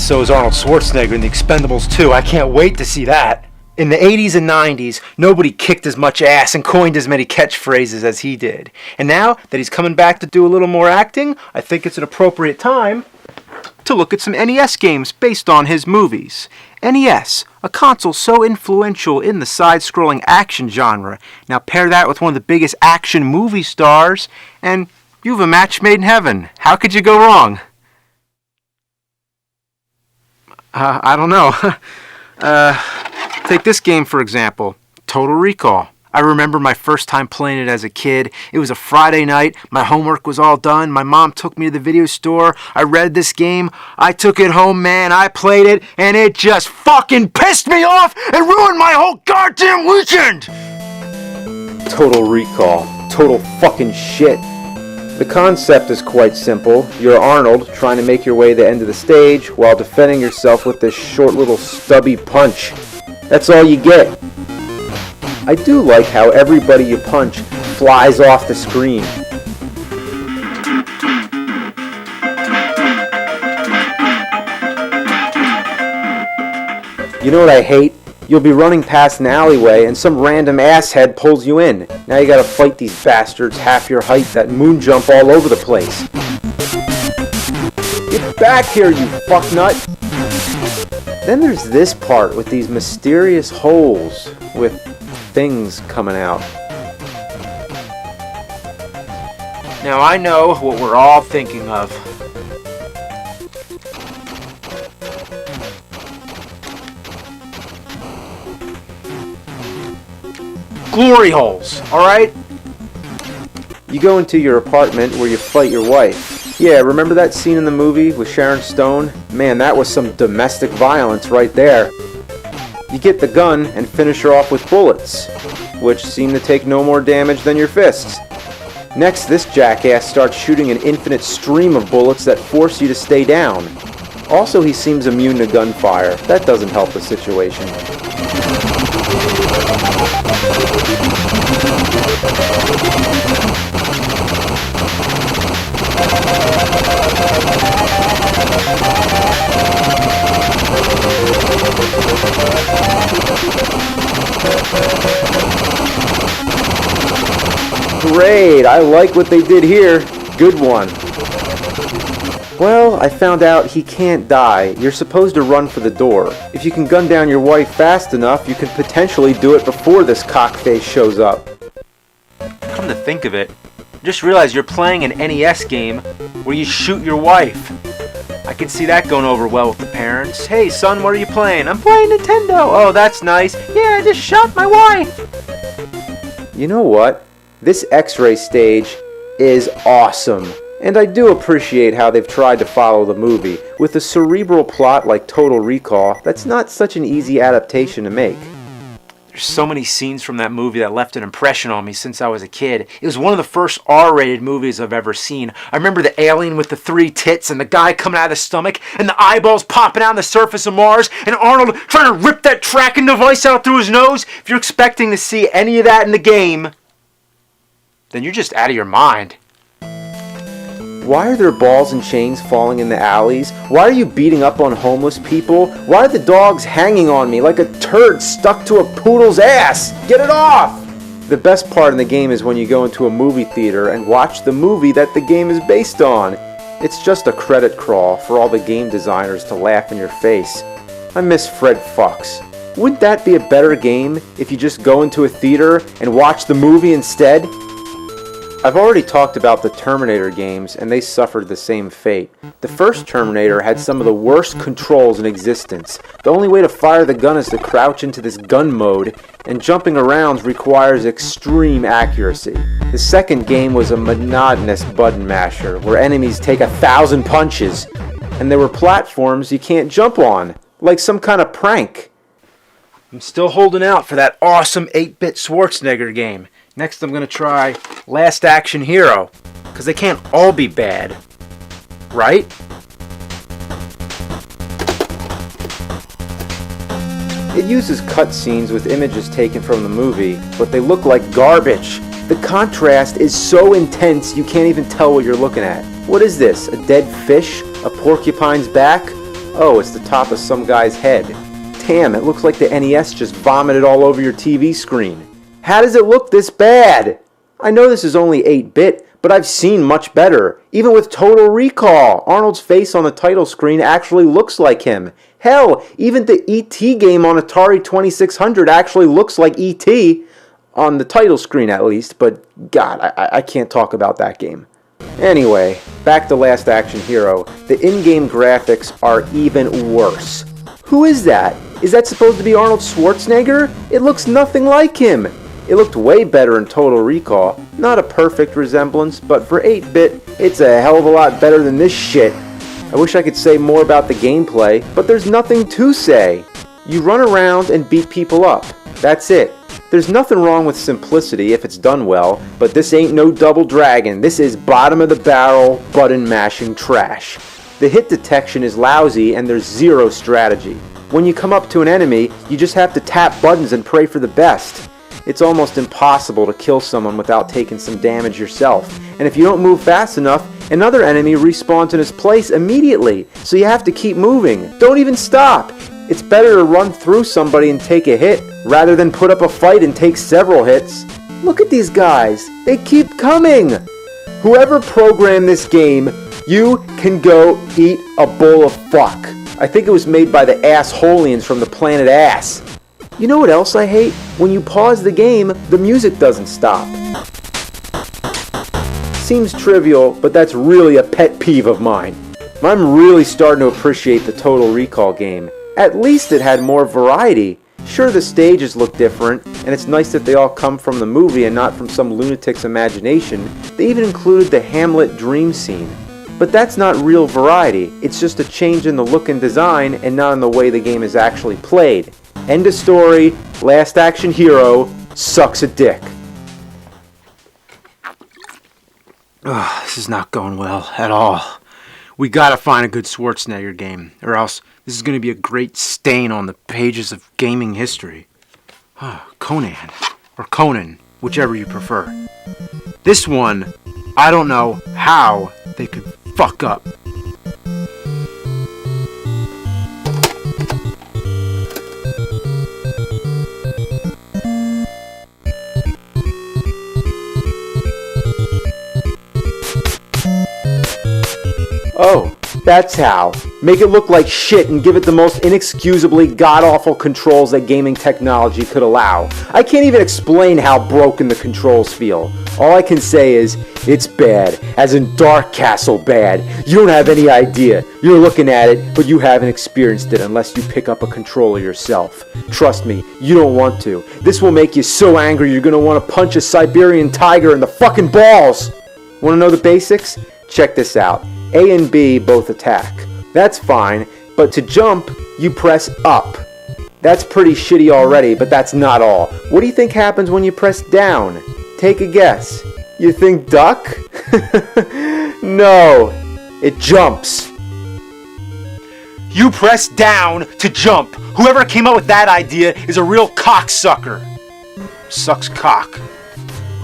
so is Arnold Schwarzenegger in The Expendables 2. I can't wait to see that. In the 80s and 90s, nobody kicked as much ass and coined as many catchphrases as he did. And now that he's coming back to do a little more acting, I think it's an appropriate time to look at some NES games based on his movies. NES, a console so influential in the side-scrolling action genre. Now pair that with one of the biggest action movie stars, and you've a match made in heaven. How could you go wrong? I don't know. Take this game for example, Total Recall. I remember my first time playing it as a kid. It was a Friday night, my homework was all done, my mom took me to the video store, I read this game, I took it home, man, I played it, and it just fucking pissed me off and ruined my whole goddamn weekend! Total Recall. Total fucking shit. The concept is quite simple. You're Arnold trying to make your way to the end of the stage while defending yourself with this short little stubby punch. That's all you get. I do like how everybody you punch flies off the screen. You know what I hate? You'll be running past an alleyway and some random asshead pulls you in. Now you gotta fight these bastards half your height that moon jump all over the place. Get back here, you fucknut! Then there's this part with these mysterious holes with things coming out. Now I know what we're all thinking of. Glory holes, alright? You go into your apartment where you fight your wife. Yeah, remember that scene in the movie with Sharon Stone? Man, that was some domestic violence right there. You get the gun and finish her off with bullets, which seem to take no more damage than your fists. Next, this jackass starts shooting an infinite stream of bullets that force you to stay down. Also, he seems immune to gunfire. That doesn't help the situation. Great, I like what they did here. Good one. Well, I found out he can't die. You're supposed to run for the door. If you can gun down your wife fast enough, you could potentially do it before this cockface shows up. Come to think of it, just realize you're playing an NES game where you shoot your wife. I can see that going over well with the parents. Hey son, what are you playing? I'm playing Nintendo. Oh, that's nice. Yeah, I just shot my wife. You know what? This X-ray stage is awesome. And I do appreciate how they've tried to follow the movie. With a cerebral plot like Total Recall, that's not such an easy adaptation to make. There's so many scenes from that movie that left an impression on me since I was a kid. It was one of the first R-rated movies I've ever seen. I remember the alien with the 3 tits and the guy coming out of the stomach and the eyeballs popping out on the surface of Mars and Arnold trying to rip that tracking device out through his nose. If you're expecting to see any of that in the game, then you're just out of your mind. Why are there balls and chains falling in the alleys? Why are you beating up on homeless people? Why are the dogs hanging on me like a turd stuck to a poodle's ass? Get it off! The best part in the game is when you go into a movie theater and watch the movie that the game is based on. It's just a credit crawl for all the game designers to laugh in your face. I miss Fred Fox. Wouldn't that be a better game if you just go into a theater and watch the movie instead? I've already talked about the Terminator games, and they suffered the same fate. The first Terminator had some of the worst controls in existence. The only way to fire the gun is to crouch into this gun mode, and jumping around requires extreme accuracy. The second game was a monotonous button masher, where enemies take 1,000 punches, and there were platforms you can't jump on, like some kind of prank. I'm still holding out for that awesome 8-bit Schwarzenegger game. Next I'm going to try Last Action Hero, because they can't all be bad, right? It uses cutscenes with images taken from the movie, but they look like garbage. The contrast is so intense you can't even tell what you're looking at. What is this, a dead fish? A porcupine's back? Oh, it's the top of some guy's head. Damn, it looks like the NES just vomited all over your TV screen. How does it look this bad? I know this is only 8-bit, but I've seen much better. Even with Total Recall, Arnold's face on the title screen actually looks like him. Hell, even the E.T. game on Atari 2600 actually looks like E.T. On the title screen at least, but God, I can't talk about that game. Anyway, back to Last Action Hero. The in-game graphics are even worse. Who is that? Is that supposed to be Arnold Schwarzenegger? It looks nothing like him. It looked way better in Total Recall. Not a perfect resemblance, but for 8-bit, it's a hell of a lot better than this shit. I wish I could say more about the gameplay, but there's nothing to say. You run around and beat people up. That's it. There's nothing wrong with simplicity if it's done well, but this ain't no Double Dragon. This is bottom of the barrel, button mashing trash. The hit detection is lousy and there's zero strategy. When you come up to an enemy, you just have to tap buttons and pray for the best. It's almost impossible to kill someone without taking some damage yourself, and if you don't move fast enough, another enemy respawns in his place immediately, so you have to keep moving. Don't even stop! It's better to run through somebody and take a hit, rather than put up a fight and take several hits. Look at these guys! They keep coming! Whoever programmed this game, you can go eat a bowl of fuck. I think it was made by the Assholians from the planet Ass. You know what else I hate? When you pause the game, the music doesn't stop. Seems trivial, but that's really a pet peeve of mine. I'm really starting to appreciate the Total Recall game. At least it had more variety. Sure, the stages look different, and it's nice that they all come from the movie and not from some lunatic's imagination. They even included the Hamlet dream scene. But that's not real variety. It's just a change in the look and design and not in the way the game is actually played. End of story. Last Action Hero sucks a dick. Ugh, this is not going well at all. We gotta find a good Schwarzenegger game, or else this is gonna be a great stain on the pages of gaming history. Conan, or Conan, whichever you prefer. This one, I don't know how they could fuck up. Oh, that's how. Make it look like shit and give it the most inexcusably god-awful controls that gaming technology could allow. I can't even explain how broken the controls feel. All I can say is, it's bad, as in Dark Castle bad. You don't have any idea. You're looking at it, but you haven't experienced it unless you pick up a controller yourself. Trust me, you don't want to. This will make you so angry you're gonna want to punch a Siberian tiger in the fucking balls! Want to know the basics? Check this out. A and B both attack. That's fine, but to jump, you press up. That's pretty shitty already, but that's not all. What do you think happens when you press down? Take a guess. You think duck? No, it jumps. You press down to jump. Whoever came up with that idea is a real cocksucker. Sucks cock.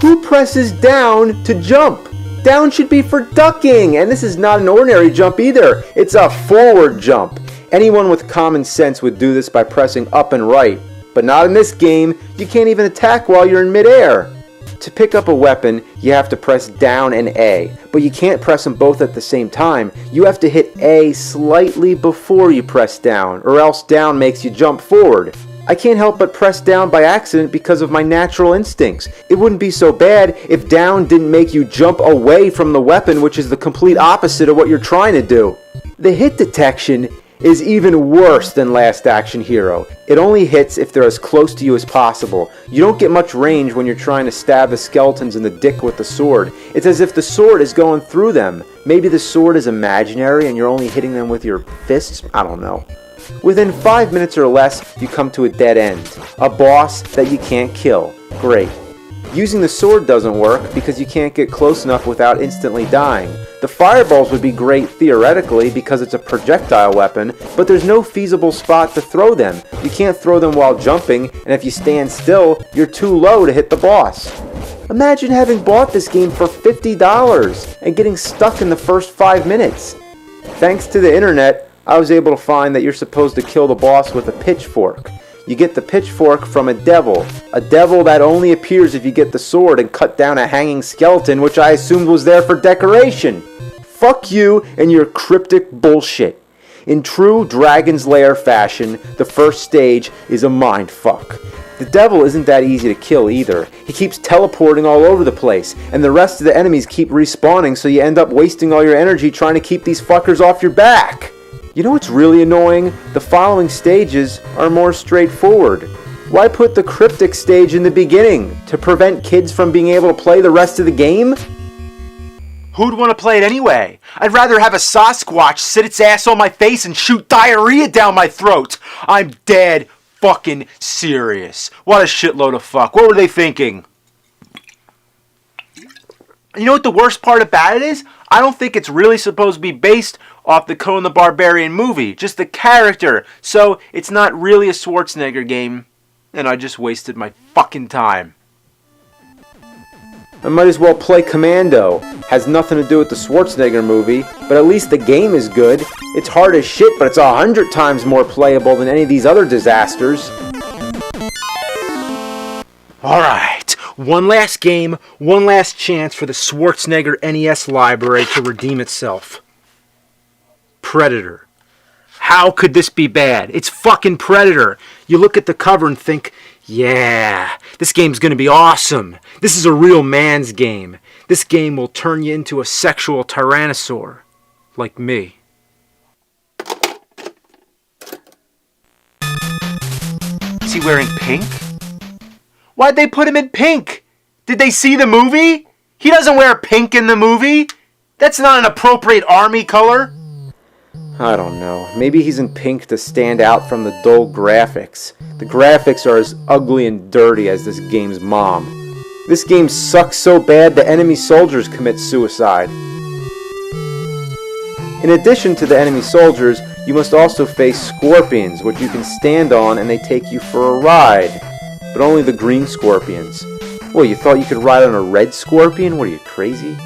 Who presses down to jump? Down should be for ducking, and this is not an ordinary jump either. It's a forward jump. Anyone with common sense would do this by pressing up and right, but not in this game. You can't even attack while you're in midair. To pick up a weapon, you have to press down and A, but you can't press them both at the same time. You have to hit A slightly before you press down, or else down makes you jump forward. I can't help but press down by accident because of my natural instincts. It wouldn't be so bad if down didn't make you jump away from the weapon, which is the complete opposite of what you're trying to do. The hit detection is even worse than Last Action Hero. It only hits if they're as close to you as possible. You don't get much range when you're trying to stab the skeletons in the dick with the sword. It's as if the sword is going through them. Maybe the sword is imaginary and you're only hitting them with your fists? I don't know. Within 5 minutes or less, you come to a dead end. A boss that you can't kill. Great. Using the sword doesn't work because you can't get close enough without instantly dying. The fireballs would be great theoretically because it's a projectile weapon, but there's no feasible spot to throw them. You can't throw them while jumping, and if you stand still, you're too low to hit the boss. Imagine having bought this game for $50 and getting stuck in the first 5 minutes. Thanks to the internet, I was able to find that you're supposed to kill the boss with a pitchfork. You get the pitchfork from a devil that only appears if you get the sword and cut down a hanging skeleton, which I assumed was there for decoration. Fuck you and your cryptic bullshit. In true Dragon's Lair fashion, the first stage is a mindfuck. The devil isn't that easy to kill either. He keeps teleporting all over the place, and the rest of the enemies keep respawning, so you end up wasting all your energy trying to keep these fuckers off your back. You know what's really annoying? The following stages are more straightforward. Why put the cryptic stage in the beginning? To prevent kids from being able to play the rest of the game? Who'd want to play it anyway? I'd rather have a Sasquatch sit its ass on my face and shoot diarrhea down my throat. I'm dead fucking serious. What a shitload of fuck. What were they thinking? You know what the worst part about it is? I don't think it's really supposed to be based off the Conan the Barbarian movie. Just the character. So it's not really a Schwarzenegger game. And I just wasted my fucking time. I might as well play Commando. Has nothing to do with the Schwarzenegger movie, but at least the game is good. It's hard as shit, but it's 100 times more playable than any of these other disasters. Alright, one last game, one last chance for the Schwarzenegger NES library to redeem itself. Predator. How could this be bad? It's fucking Predator. You look at the cover and think, yeah, this game's gonna be awesome. This is a real man's game. This game will turn you into a sexual tyrannosaur. Like me. Is he wearing pink? Why'd they put him in pink? Did they see the movie? He doesn't wear pink in the movie. That's not an appropriate army color. I don't know. Maybe he's in pink to stand out from the dull graphics. The graphics are as ugly and dirty as this game's mom. This game sucks so bad the enemy soldiers commit suicide. In addition to the enemy soldiers, you must also face scorpions, which you can stand on and they take you for a ride. But only the green scorpions. Well, you thought you could ride on a red scorpion? What are you, crazy?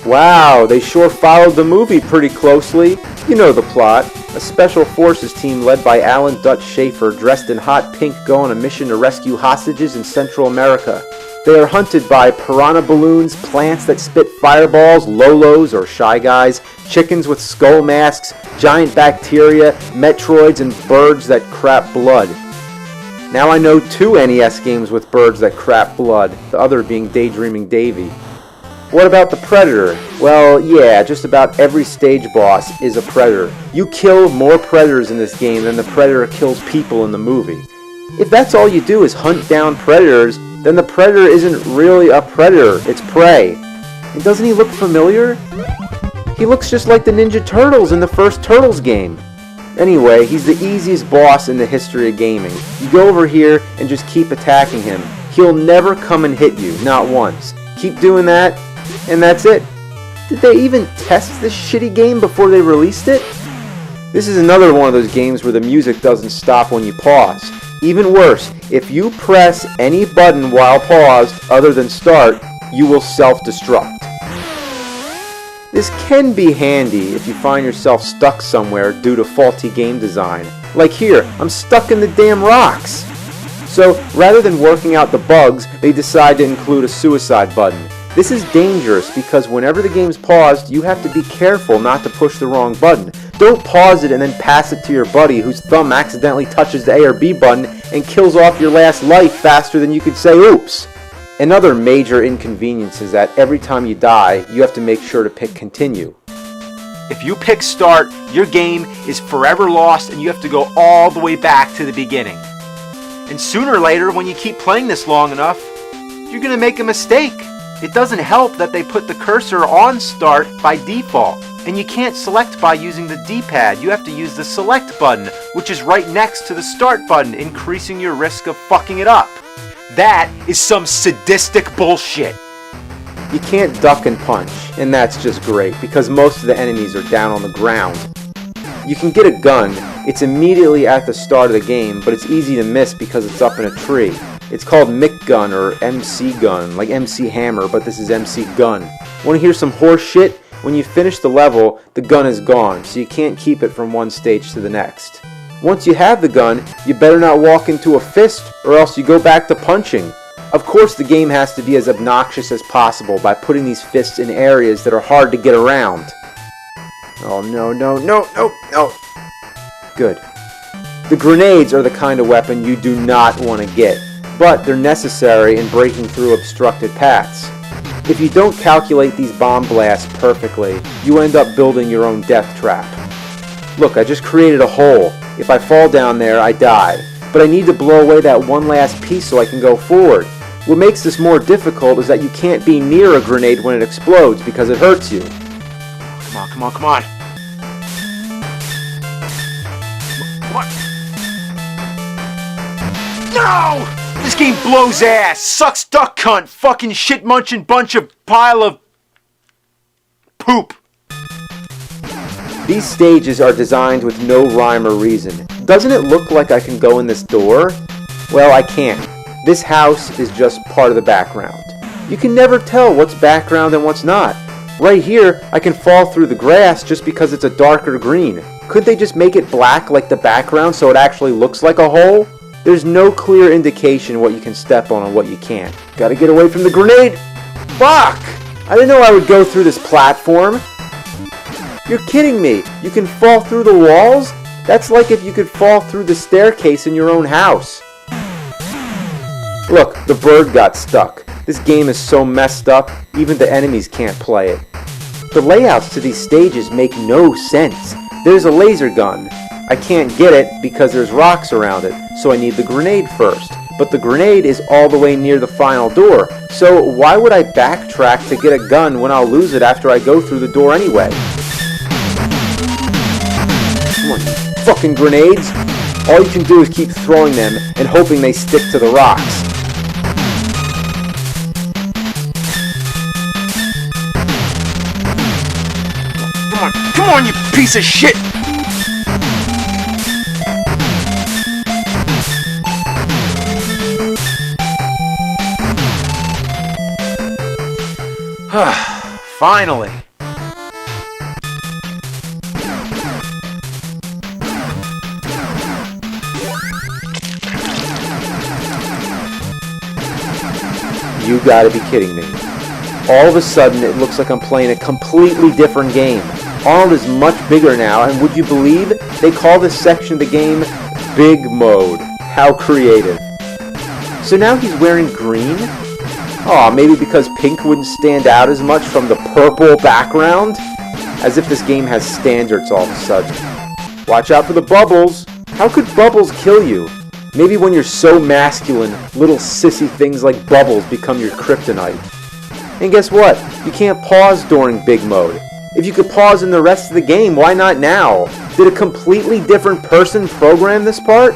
Wow, they sure followed the movie pretty closely. You know the plot. A special forces team led by Alan Dutch Schaefer, dressed in hot pink, go on a mission to rescue hostages in Central America. They are hunted by piranha balloons, plants that spit fireballs, Lolos or Shy Guys, chickens with skull masks, giant bacteria, Metroids, and birds that crap blood. Now I know 2 NES games with birds that crap blood, the other being Daydreaming Davy. What about the Predator? Well, yeah, just about every stage boss is a Predator. You kill more Predators in this game than the Predator kills people in the movie. If that's all you do is hunt down Predators, then the Predator isn't really a Predator, it's prey. And doesn't he look familiar? He looks just like the Ninja Turtles in the first Turtles game. Anyway, he's the easiest boss in the history of gaming. You go over here and just keep attacking him. He'll never come and hit you, not once. Keep doing that, and that's it. Did they even test this shitty game before they released it? This is another one of those games where the music doesn't stop when you pause. Even worse, if you press any button while paused other than start, you will self-destruct. This can be handy if you find yourself stuck somewhere due to faulty game design. Like here, I'm stuck in the damn rocks. So, rather than working out the bugs, they decide to include a suicide button. This is dangerous because whenever the game's paused, you have to be careful not to push the wrong button. Don't pause it and then pass it to your buddy whose thumb accidentally touches the A or B button and kills off your last life faster than you could say oops. Another major inconvenience is that every time you die, you have to make sure to pick continue. If you pick start, your game is forever lost and you have to go all the way back to the beginning. And sooner or later, when you keep playing this long enough, you're going to make a mistake. It doesn't help that they put the cursor on start by default. And you can't select by using the D-pad. You have to use the select button, which is right next to the start button, increasing your risk of fucking it up. That is some sadistic bullshit. You can't duck and punch, and that's just great, because most of the enemies are down on the ground. You can get a gun. It's immediately at the start of the game, but it's easy to miss because it's up in a tree. It's called Mick Gun or MC Gun, like MC Hammer, but this is MC Gun. Want to hear some horse shit? when you finish the level, the gun is gone, so you can't keep it from one stage to the next. Once you have the gun, you better not walk into a fist, or else you go back to punching. Of course, the game has to be as obnoxious as possible by putting these fists in areas that are hard to get around. Oh no, no, no, no, no. Good. The grenades are the kind of weapon you do not want to get, but they're necessary in breaking through obstructed paths. If you don't calculate these bomb blasts perfectly, you end up building your own death trap. Look, I just created a hole. If I fall down there, I die. But I need to blow away that one last piece so I can go forward. What makes this more difficult is that you can't be near a grenade when it explodes because it hurts you. Come on, come on, come on. What? No! This game blows ass! Sucks duck cunt! Fucking shit munching bunch of pile of poop! These stages are designed with no rhyme or reason. Doesn't it look like I can go in this door? Well, I can't. This house is just part of the background. You can never tell what's background and what's not. Right here, I can fall through the grass just because it's a darker green. Could they just make it black like the background so it actually looks like a hole? There's no clear indication what you can step on and what you can't. Gotta get away from the grenade! Fuck! I didn't know I would go through this platform. You're kidding me! You can fall through the walls? That's like if you could fall through the staircase in your own house. Look, the bird got stuck. This game is so messed up, even the enemies can't play it. The layouts to these stages make no sense. There's a laser gun. I can't get it because there's rocks around it, so I need the grenade first. But the grenade is all the way near the final door, so why would I backtrack to get a gun when I'll lose it after I go through the door anyway? Come on, you fucking grenades! All you can do is keep throwing them and hoping they stick to the rocks. Come on, you piece of shit! Finally! You gotta be kidding me. All of a sudden, it looks like I'm playing a completely different game. Arnold is much bigger now, and would you believe they call this section of the game Big Mode? How creative. So now he's wearing green? Aw, maybe because pink wouldn't stand out as much from the purple background? As if this game has standards all of a sudden. Watch out for the bubbles! How could bubbles kill you? Maybe when you're so masculine, little sissy things like bubbles become your kryptonite. And guess what? You can't pause during Big Mode. If you could pause in the rest of the game, why not now? Did a completely different person program this part?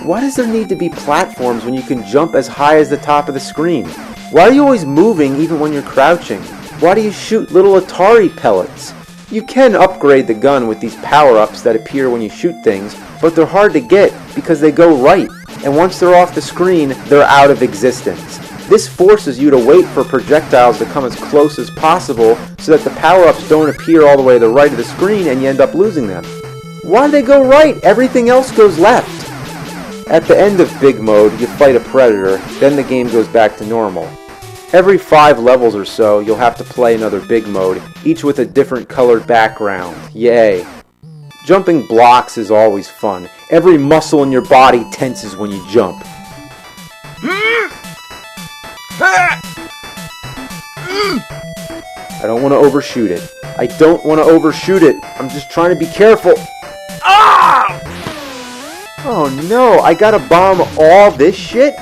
Why does there need to be platforms when you can jump as high as the top of the screen? Why are you always moving even when you're crouching? Why do you shoot little Atari pellets? You can upgrade the gun with these power-ups that appear when you shoot things, but they're hard to get because they go right, and once they're off the screen, they're out of existence. This forces you to wait for projectiles to come as close as possible so that the power-ups don't appear all the way to the right of the screen and you end up losing them. Why do they go right? Everything else goes left. At the end of Big Mode, you fight a predator, then the game goes back to normal. Every 5 levels or so, you'll have to play another Big Mode, each with a different colored background. Yay. Jumping blocks is always fun. Every muscle in your body tenses when you jump. I don't want to overshoot it. I don't want to overshoot it. I'm just trying to be careful. Ah! Oh no, I gotta bomb all this shit?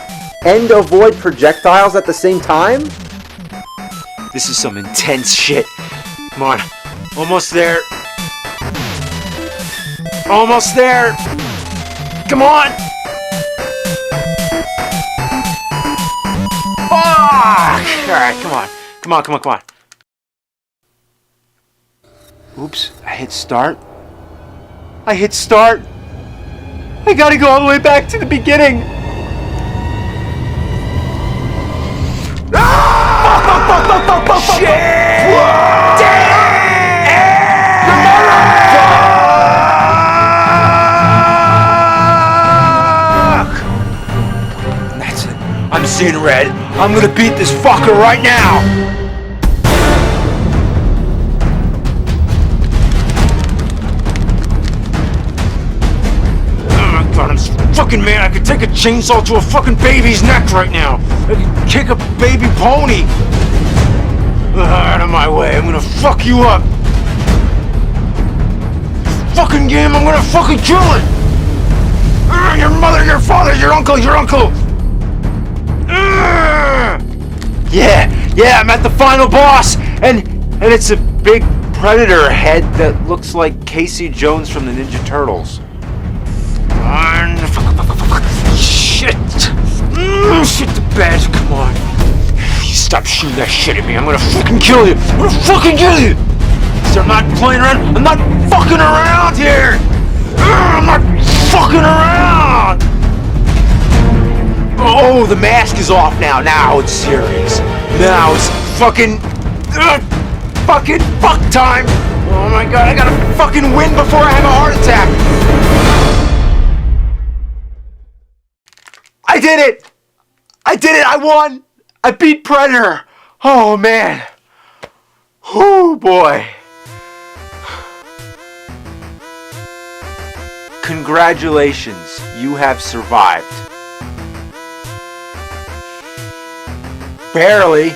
And avoid projectiles at the same time? This is some intense shit. Come on. Almost there. Almost there. Come on. Fuck! Alright, come on. Come on, come on, come on. Oops, I hit start. I hit start. I gotta go all the way back to the beginning. Ah! Fuck, fuck, fuck, fuck, fuck, fuck, fuck. Shit! Damn! seeing red. I'm gonna beat this fucker right now. Oh my god, I'm so fucking mad. I could take a chainsaw to a fucking baby's neck right now. I could kick a baby pony. Out of my way, I'm gonna fuck you up. Fucking game, I'm gonna fucking kill it. Your mother, your father, your uncle. Yeah, I'm at the final boss, and it's a big predator head that looks like Casey Jones from the Ninja Turtles. Shit! Shit the bed, come on. You stop shooting that shit at me, I'm gonna fucking kill you! I'm gonna fucking kill you! So I'm not playing around, I'm not fucking around here! I'm not fucking around! Oh, the mask is off now. Now it's serious. Now it's fucking fuck time. Oh my god, I gotta fucking win before I have a heart attack. I did it! I won! I beat Predator! Oh man. Oh boy. Congratulations, you have survived. Barely.